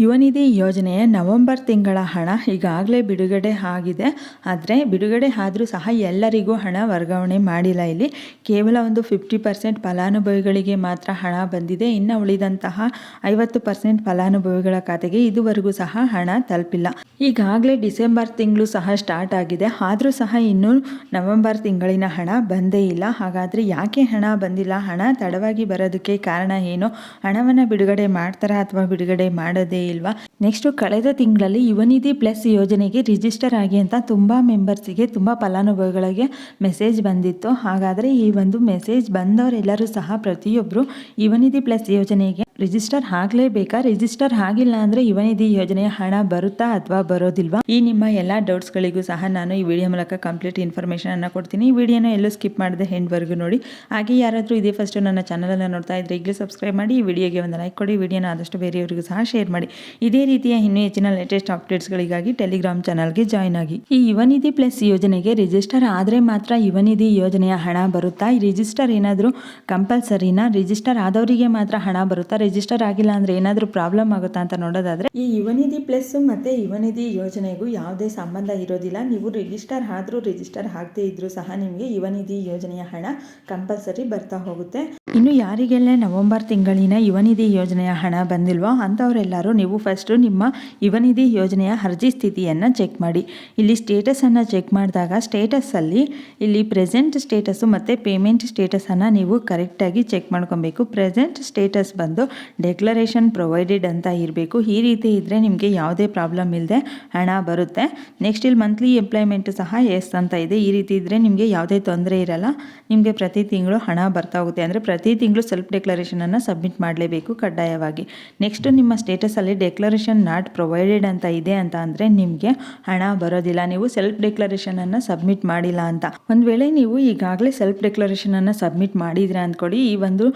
ಯುವನಿಧಿ ಯೋಜನೆಯ ನವೆಂಬರ್ ತಿಂಗಳ ಹಣ ಈಗಾಗಲೇ ಬಿಡುಗಡೆ ಆಗಿದೆ. ಆದರೆ ಬಿಡುಗಡೆ ಆದರೂ ಸಹ ಎಲ್ಲರಿಗೂ ಹಣ ವರ್ಗಾವಣೆ ಮಾಡಿಲ್ಲ. ಇಲ್ಲಿ ಕೇವಲ ಒಂದು 50% ಫಲಾನುಭವಿಗಳಿಗೆ ಮಾತ್ರ ಹಣ ಬಂದಿದೆ. ಇನ್ನು ಉಳಿದಂತಹ 50% ಫಲಾನುಭವಿಗಳ ಖಾತೆಗೆ ಇದುವರೆಗೂ ಸಹ ಹಣ ತಲುಪಿಲ್ಲ. ಈಗಾಗಲೇ ಡಿಸೆಂಬರ್ ತಿಂಗಳು ಸಹ ಸ್ಟಾರ್ಟ್ ಆಗಿದೆ, ಆದರೂ ಸಹ ಇನ್ನೂ ನವೆಂಬರ್ ತಿಂಗಳಿನ ಹಣ ಬಂದೇ ಇಲ್ಲ. ಹಾಗಾದರೆ ಯಾಕೆ ಹಣ ಬಂದಿಲ್ಲ? ಹಣ ತಡವಾಗಿ ಬರೋದಕ್ಕೆ ಕಾರಣ ಏನು? ಹಣವನ್ನು ಬಿಡುಗಡೆ ಮಾಡ್ತಾರಾ ಅಥವಾ ಬಿಡುಗಡೆ ಮಾಡೋದೇ ಇಲ್ವಾ? ನೆಕ್ಸ್ಟ್, ಕಳೆದ ತಿಂಗಳಲ್ಲಿ ಯುವನಿಧಿ ಪ್ಲಸ್ ಯೋಜನೆಗೆ ರಿಜಿಸ್ಟರ್ ಆಗಿ ಅಂತ ತುಂಬ ಮೆಂಬರ್ಸಿಗೆ, ತುಂಬ ಫಲಾನುಭವಿಗಳಿಗೆ ಮೆಸೇಜ್ ಬಂದಿತ್ತು. ಹಾಗಾದರೆ ಈ ಒಂದು ಮೆಸೇಜ್ ಬಂದವರೆಲ್ಲರೂ ಸಹ ಪ್ರತಿಯೊಬ್ಬರು ಯುವನಿಧಿ ಪ್ಲಸ್ ಯೋಜನೆಗೆ ರಿಜಿಸ್ಟರ್ ಆಗಲೇಬೇಕಾ? ರಿಜಿಸ್ಟರ್ ಆಗಿಲ್ಲ ಅಂದರೆ ಯುವನಿಧಿ ಯೋಜನೆಯ ಹಣ ಬರುತ್ತಾ ಅಥವಾ ಬರೋದಿಲ್ವಾ? ಈ ನಿಮ್ಮ ಎಲ್ಲ ಡೌಟ್ಸ್ಗಳಿಗೂ ಸಹ ನಾನು ಈ ವಿಡಿಯೋ ಮೂಲಕ ಕಂಪ್ಲೀಟ್ ಇನ್ಫಾರ್ಮೇಷನ್ ಅನ್ನು ಕೊಡ್ತೀನಿ. ಈ ವಿಡಿಯೋನ ಎಲ್ಲೂ ಸ್ಕಿಪ್ ಮಾಡದೆ ಎಂಡ್ವರೆಗೂ ನೋಡಿ. ಹಾಗೆ ಯಾರಾದರೂ ಇದೇ ಫಸ್ಟ್ ನನ್ನ ಚಾನಲನ್ನು ನೋಡ್ತಾ ಇದ್ರೆ ಈಗಲೇ ಸಬ್ಸ್ಕ್ರೈಬ್ ಮಾಡಿ, ಈ ವಿಡಿಯೋಗೆ ಒಂದು ಲೈಕ್ ಕೊಡಿ, ವಿಡಿಯೋನ ಆದಷ್ಟು ಬೇರೆಯವರಿಗೂ ಸಹ ಶೇರ್ ಮಾಡಿ. ಇದೇ ರೀತಿಯ ಇನ್ನೂ ಹೆಚ್ಚಿನ ಲೇಟೆಸ್ಟ್ ಅಪ್ಡೇಟ್ಸ್ಗಳಿಗಾಗಿ ಟೆಲಿಗ್ರಾಮ್ ಚಾನಲ್ಗೆ ಜಾಯ್ನ್ ಆಗಿ. ಈ ಯುವನಿಧಿ ಪ್ಲಸ್ ಯೋಜನೆಗೆ ರಿಜಿಸ್ಟರ್ ಆದರೆ ಮಾತ್ರ ಯುವನಿಧಿ ಯೋಜನೆಯ ಹಣ ಬರುತ್ತಾ? ಈ ರಿಜಿಸ್ಟರ್ ಏನಾದರೂ ಕಂಪಲ್ಸರಿನಾ? ರಿಜಿಸ್ಟರ್ ಆದವರಿಗೆ ಮಾತ್ರ ಹಣ ಬರುತ್ತಾ? ರಿಜಿಸ್ಟರ್ ಆಗಿಲ್ಲ ಅಂದರೆ ಏನಾದರೂ ಪ್ರಾಬ್ಲಮ್ ಆಗುತ್ತಾ ಅಂತ ನೋಡೋದಾದರೆ, ಈ ಯುವನಿಧಿ ಪ್ಲಸ್ ಮತ್ತು ಯುವನಿಧಿ ಯೋಜನೆಗೂ ಯಾವುದೇ ಸಂಬಂಧ ಇರೋದಿಲ್ಲ. ನೀವು ರಿಜಿಸ್ಟರ್ ಆದರೂ ರಿಜಿಸ್ಟರ್ ಆಗದೇ ಇದ್ರೂ ಸಹ ನಿಮಗೆ ಯುವನಿಧಿ ಯೋಜನೆಯ ಹಣ ಕಂಪಲ್ಸರಿ ಬರ್ತಾ ಹೋಗುತ್ತೆ. ಇನ್ನು ಯಾರಿಗೆಲ್ಲ ನವೆಂಬರ್ ತಿಂಗಳಿನ ಯುವನಿಧಿ ಯೋಜನೆಯ ಹಣ ಬಂದಿಲ್ವೋ ಅಂಥವರೆಲ್ಲರೂ ನೀವು ಫಸ್ಟು ನಿಮ್ಮ ಯುವನಿಧಿ ಯೋಜನೆಯ ಅರ್ಜಿ ಸ್ಥಿತಿಯನ್ನು ಚೆಕ್ ಮಾಡಿ. ಇಲ್ಲಿ ಸ್ಟೇಟಸನ್ನು ಚೆಕ್ ಮಾಡಿದಾಗ ಸ್ಟೇಟಸಲ್ಲಿ ಇಲ್ಲಿ ಪ್ರೆಸೆಂಟ್ ಸ್ಟೇಟಸ್ಸು ಮತ್ತು ಪೇಮೆಂಟ್ ಸ್ಟೇಟಸನ್ನು ನೀವು ಕರೆಕ್ಟಾಗಿ ಚೆಕ್ ಮಾಡ್ಕೊಬೇಕು. ಪ್ರೆಸೆಂಟ್ ಸ್ಟೇಟಸ್ ಬಂದು ಡೆಕ್ಲರೇಷನ್ ಪ್ರೊವೈಡೆಡ್ ಅಂತ ಇರಬೇಕು. ಈ ರೀತಿ ಇದ್ದರೆ ನಿಮಗೆ ಯಾವುದೇ ಪ್ರಾಬ್ಲಮ್ ಇಲ್ಲದೆ ಹಣ ಬರುತ್ತೆ. ನೆಕ್ಸ್ಟ್, ಇಲ್ಲಿ ಮಂತ್ಲಿ ಎಂಪ್ಲಾಯ್ಮೆಂಟು ಸಹ ಎಸ್ ಅಂತ ಇದೆ. ಈ ರೀತಿ ಇದ್ದರೆ ನಿಮಗೆ ಯಾವುದೇ ತೊಂದರೆ ಇರಲ್ಲ. ನಿಮಗೆ ಪ್ರತಿ ತಿಂಗಳು ಹಣ ಬರ್ತಾ ಹೋಗುತ್ತೆ. ಅಂದರೆ ಪ್ರತಿ ತಿಂಗಳು ಸೆಲ್ಫ್ ಡೆಕ್ಲರೇಷನನ್ನು ಸಬ್ಮಿಟ್ ಮಾಡಲೇಬೇಕು ಕಡ್ಡಾಯವಾಗಿ. ನೆಕ್ಸ್ಟ್, ನಿಮ್ಮ ಸ್ಟೇಟಸಲ್ಲಿ ಡೆಕ್ಲರೇಷನ್ ನಾಟ್ ಪ್ರೊವೈಡೆಡ್ ಅಂತ ಇದೆ ಅಂತ ಅಂದರೆ ನಿಮಗೆ ಹಣ ಬರೋದಿಲ್ಲ. ನೀವು ಸೆಲ್ಫ್ ಡೆಕ್ಲರೇಷನನ್ನು ಸಬ್ಮಿಟ್ ಮಾಡಿಲ್ಲ ಅಂತ. ಒಂದು ವೇಳೆ ನೀವು ಈಗಾಗಲೇ ಸೆಲ್ಫ್ ಡೆಕ್ಲರೇಷನನ್ನು ಸಬ್ಮಿಟ್ ಮಾಡಿದ್ರೆ ಅಂದ್ಕೊಡಿ, ಈ ಒಂದು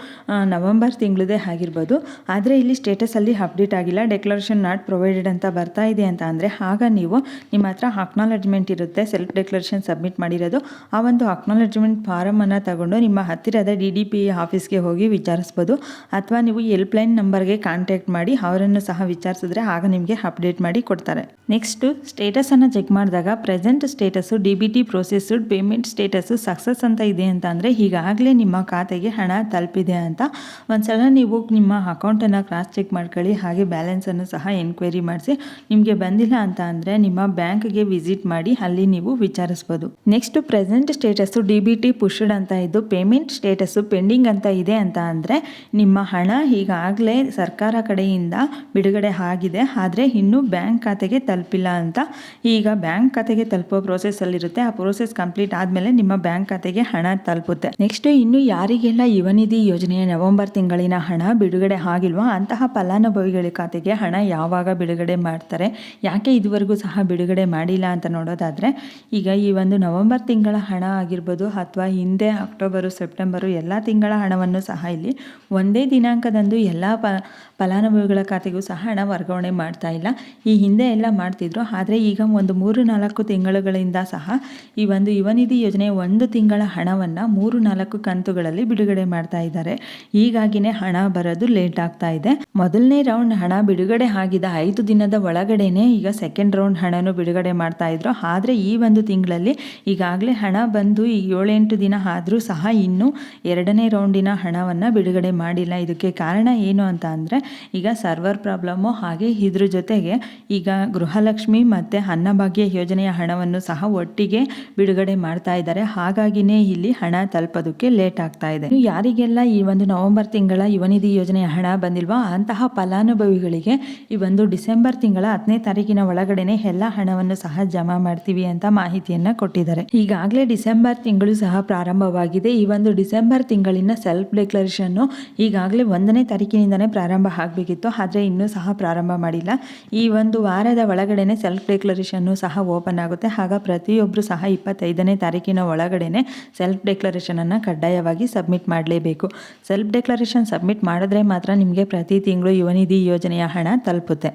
ನವೆಂಬರ್ ತಿಂಗಳದೇ ಆಗಿರ್ಬೋದು. ಆದರೆ ಇಲ್ಲಿ ಸ್ಟೇಟಸಲ್ಲಿ ಅಪ್ಡೇಟ್ ಆಗಿಲ್ಲ, ಡೆಕ್ಲರೇಷನ್ ನಾಟ್ ಪ್ರೊವೈಡೆಡ್ ಅಂತ ಬರ್ತಾ ಇದೆ ಅಂತ ಅಂದರೆ ಆಗ ನೀವು ನಿಮ್ಮ ಹತ್ರ ಅಕ್ನಾಲೆಜ್ಮೆಂಟ್ ಇರುತ್ತೆ ಸೆಲ್ಫ್ ಡೆಕ್ಲರೇಷನ್ ಸಬ್ಮಿಟ್ ಮಾಡಿರೋದು. ಆ ಒಂದು ಅಕ್ನಾಲೆಜ್ಮೆಂಟ್ ಫಾರಮನ್ನು ತಗೊಂಡು ನಿಮ್ಮ ಹತ್ತಿರದ DDP ಆಫೀಸ್ಗೆ ಹೋಗಿ ವಿಚಾರಿಸ್ಬೋದು. ಅಥವಾ ನೀವು ಹೆಲ್ಪ್ಲೈನ್ ನಂಬರ್ಗೆ ಕಾಂಟ್ಯಾಕ್ಟ್ ಮಾಡಿ ಅವರನ್ನು ಸಹ ವಿಚಾರಿಸಿದ್ರೆ ಆಗ ನಿಮಗೆ ಅಪ್ಡೇಟ್ ಮಾಡಿ ಕೊಡ್ತಾರೆ. ನೆಕ್ಸ್ಟು, ಸ್ಟೇಟಸನ್ನು ಚೆಕ್ ಮಾಡಿದಾಗ present status DBT processed, payment status success ಅಂತ ಇದೆ ಅಂತ ಅಂದರೆ ಈಗಾಗಲೇ ನಿಮ್ಮ ಖಾತೆಗೆ ಹಣ ತಲುಪಿದೆ ಅಂತ. ಒಂದ್ಸಲ ನೀವು ನಿಮ್ಮ ಅಕೌಂಟನ್ನು ಕ್ರಾಸ್ ಚೆಕ್ ಮಾಡ್ಕೊಳ್ಳಿ. ಹಾಗೆ ಬ್ಯಾಲೆನ್ಸನ್ನು ಸಹ ಎನ್ಕ್ವೈರಿ ಮಾಡಿಸಿ. ನಿಮಗೆ ಬಂದಿಲ್ಲ ಅಂತ ಅಂದರೆ ನಿಮ್ಮ ಬ್ಯಾಂಕ್ಗೆ ವಿಸಿಟ್ ಮಾಡಿ ಅಲ್ಲಿ ನೀವು ವಿಚಾರಿಸ್ಬೋದು. Next, present status DBT pushed ಅಂತ ಇದ್ದು ಪೇಮೆಂಟ್ ಸ್ಟೇಟಸ್ಸು ಪೆಂಡಿಂಗ್ ಅಂತ ಇದೆ ಅಂತ ಅಂದರೆ ನಿಮ್ಮ ಹಣ ಈಗಾಗಲೇ ಸರ್ಕಾರ ಕಡೆಯಿಂದ ಬಿಡುಗಡೆ ಆಗಿದೆ, ಆದರೆ ಇನ್ನೂ ಬ್ಯಾಂಕ್ ಖಾತೆಗೆ ತಲುಪಿಲ್ಲ ಅಂತ. ಈಗ ಬ್ಯಾಂಕ್ ಖಾತೆಗೆ ತಲುಪೋ ಪ್ರೋಸೆಸ್ಸಲ್ಲಿರುತ್ತೆ. ಆ ಪ್ರೋಸೆಸ್ ಕಂಪ್ಲೀಟ್ ಆದಮೇಲೆ ನಿಮ್ಮ ಬ್ಯಾಂಕ್ ಖಾತೆಗೆ ಹಣ ತಲುಪುತ್ತೆ. ನೆಕ್ಸ್ಟ್, ಇನ್ನು ಯಾರಿಗೆಲ್ಲ ಯುವನಿಧಿ ಯೋಜನೆಯ ನವೆಂಬರ್ ತಿಂಗಳಿನ ಹಣ ಬಿಡುಗಡೆ ಆಗಿಲ್ವೋ ಅಂತಹ ಫಲಾನುಭವಿಗಳ ಖಾತೆಗೆ ಹಣ ಯಾವಾಗ ಬಿಡುಗಡೆ ಮಾಡ್ತಾರೆ, ಯಾಕೆ ಇದುವರೆಗೂ ಸಹ ಬಿಡುಗಡೆ ಮಾಡಿಲ್ಲ ಅಂತ ನೋಡೋದಾದರೆ, ಈಗ ಈ ಒಂದು ನವೆಂಬರ್ ತಿಂಗಳ ಹಣ ಆಗಿರ್ಬೋದು ಅಥವಾ ಹಿಂದೆ ಅಕ್ಟೋಬರು, ಸೆಪ್ಟೆಂಬರು ಎಲ್ಲ ತಿಂಗಳ ಹಣವನ್ನು ಸಹ ಇಲ್ಲಿ ಒಂದೇ ದಿನಾಂಕದಂದು ಎಲ್ಲ ಫಲಾನುಭವಿಗಳ ಖಾತೆಗೂ ಸಹ ಹಣ ವರ್ಗಾವಣೆ ಮಾಡ್ತಾ ಇಲ್ಲ. ಈ ಹಿಂದೆ ಎಲ್ಲ ಮಾಡ್ತಿದ್ರು, ಆದರೆ ಈಗ ಒಂದು 3-4 ತಿಂಗಳುಗಳಿಂದ ಸಹ ಈ ಒಂದು ಯುವನಿಧಿ ಯೋಜನೆ ಒಂದು ತಿಂಗಳ ಹಣವನ್ನು 3-4 ಕಂತುಗಳಲ್ಲಿ ಬಿಡುಗಡೆ ಮಾಡ್ತಾ ಇದ್ದಾರೆ. ಹೀಗಾಗಿನೇ ಹಣ ಬರೋದು ಲೇಟ್ ಆಗ್ತಾ ಇದೆ. ಮೊದಲನೇ ರೌಂಡ್ ಹಣ ಬಿಡುಗಡೆ ಆಗಿದ 5 ದಿನದ ಒಳಗಡೆನೆ ಈಗ ಸೆಕೆಂಡ್ ರೌಂಡ್ ಹಣನೂ ಬಿಡುಗಡೆ ಮಾಡ್ತಾ ಇದ್ರು. ಆದರೆ ಈ ಒಂದು ತಿಂಗಳಲ್ಲಿ ಈಗಾಗಲೇ ಹಣ ಬಂದು ಈ 7-8 ದಿನ ಆದರೂ ಸಹ ಇನ್ನೂ ಎರಡನೇ ರೌಂಡಿನ ಹಣವನ್ನು ಬಿಡುಗಡೆ ಮಾಡಿಲ್ಲ. ಇದಕ್ಕೆ ಕಾರಣ ಏನು ಅಂತ ಅಂದರೆ ಈಗ ಸರ್ವರ್ ಪ್ರಾಬ್ಲಮ್ಮು, ಹಾಗೆ ಇದ್ರ ಜೊತೆಗೆ ಈಗ ಗೃಹಲಕ್ಷ್ಮಿ ಮತ್ತು ಅನ್ನಭಾಗ್ಯ ಯೋಜನೆಯ ಹಣವನ್ನು ಸಹ ಒಟ್ಟಿಗೆ ಬಿಡುಗಡೆ ಮಾಡ್ತಾ ಇದ್ದಾರೆ. ಹಾಗಾಗಿನೇ ಇಲ್ಲಿ ಹಣ ತಲುಪೋದಕ್ಕೆ ಲೇಟ್ ಆಗ್ತಾ ಇದೆ. ಯಾರಿಗೆಲ್ಲ ಈ ಒಂದು ನವೆಂಬರ್ ತಿಂಗಳ ಯುವನಿಧಿ ಯೋಜನೆಯ ಹಣ ಬಂದಿಲ್ವೋ ಅಂತಹ ಫಲಾನುಭವಿಗಳಿಗೆ ಈ ಒಂದು ಡಿಸೆಂಬರ್ ತಿಂಗಳ 10ನೇ ತಾರೀಕಿನ ಒಳಗಡೆನೆ ಎಲ್ಲ ಹಣವನ್ನು ಸಹ ಜಮಾ ಮಾಡ್ತೀವಿ ಅಂತ ಮಾಹಿತಿಯನ್ನು ಕೊಟ್ಟಿದ್ದಾರೆ. ಈಗಾಗಲೇ ಡಿಸೆಂಬರ್ ತಿಂಗಳು ಸಹ ಪ್ರಾರಂಭವಾಗಿದೆ. ಈ ಒಂದು ಡಿಸೆಂಬರ್ ತಿಂಗಳಿನ ಸೆಲ್ಫ್ ಡೆಕ್ಲರೇಷನ್ನು ಈಗಾಗಲೇ 1ನೇ ತಾರೀಕಿನಿಂದನೇ ಪ್ರಾರಂಭ ಆಗಬೇಕಿತ್ತು, ಆದರೆ ಇನ್ನೂ ಸಹ ಪ್ರಾರಂಭ ಮಾಡಿಲ್ಲ. ಈ ಒಂದು ವಾರದ ಒಳಗಡೆನೆ ಸೆಲ್ಫ್ ಡೆಕ್ಲರೇಷನ್ನು ಸಹ ಓಪನ್ ಆಗುತ್ತೆ. ಆಗ ಪ್ರತಿಯೊಬ್ಬರು ಸಹ 25ನೇ ತಾರೀಕಿನ ಒಳಗಡೆನೆ ಸೆಲ್ಫ್ ಡೆಕ್ಲರೇಷನನ್ನು ಕಡ್ಡಾಯವಾಗಿ ಸಬ್ಮಿಟ್ ಮಾಡಲೇಬೇಕು. ಸೆಲ್ಫ್ ಡೆಕ್ಲರೇಷನ್ ಸಬ್ಮಿಟ್ ಮಾಡಿದ್ರೆ ಮಾತ್ರ ನಿಮಗೆ ಪ್ರತಿ ತಿಂಗಳು ಯುವನಿಧಿ ಯೋಜನೆಯ ಹಣ ತಲುಪುತ್ತೆ.